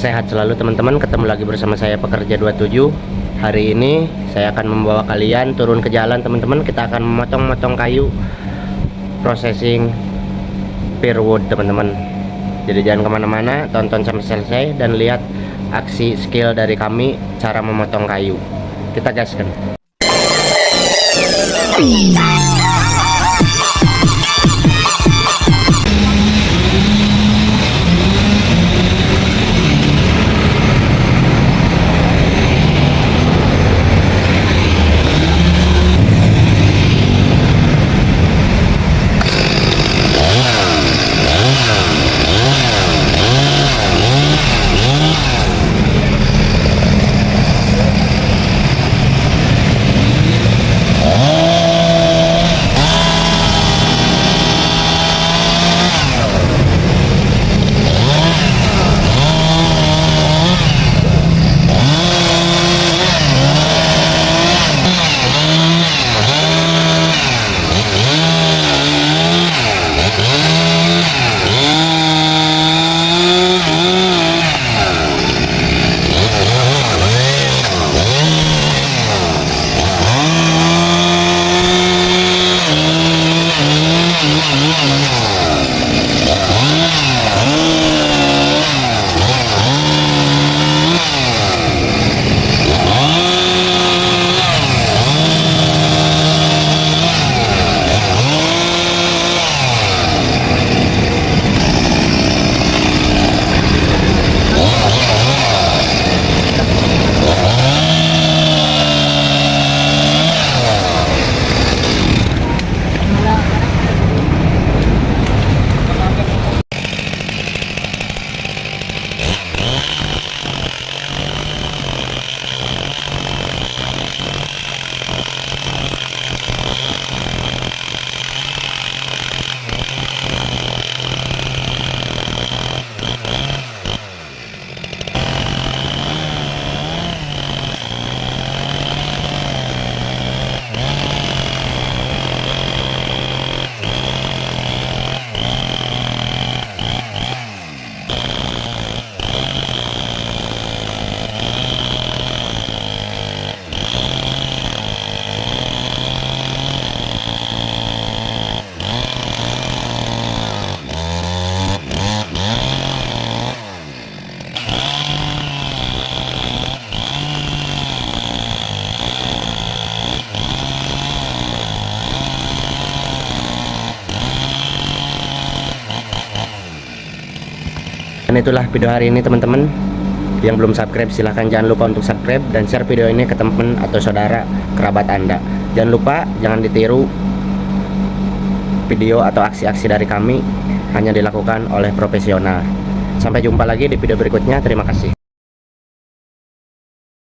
Sehat selalu teman-teman, ketemu lagi bersama saya Pekerja 27. Hari ini saya akan membawa kalian turun ke jalan teman-teman. Kita akan memotong-motong kayu, processing firewood teman-teman. Jadi jangan kemana-mana, tonton sampai selesai dan lihat aksi skill dari kami cara memotong kayu. Kita gaskan. Dan itulah video hari ini teman-teman. Yang belum subscribe silahkan jangan lupa untuk subscribe dan share video ini ke teman atau saudara kerabat Anda. Jangan lupa jangan ditiru video atau aksi-aksi dari kami, hanya dilakukan oleh profesional. Sampai jumpa lagi di video berikutnya. Terima kasih.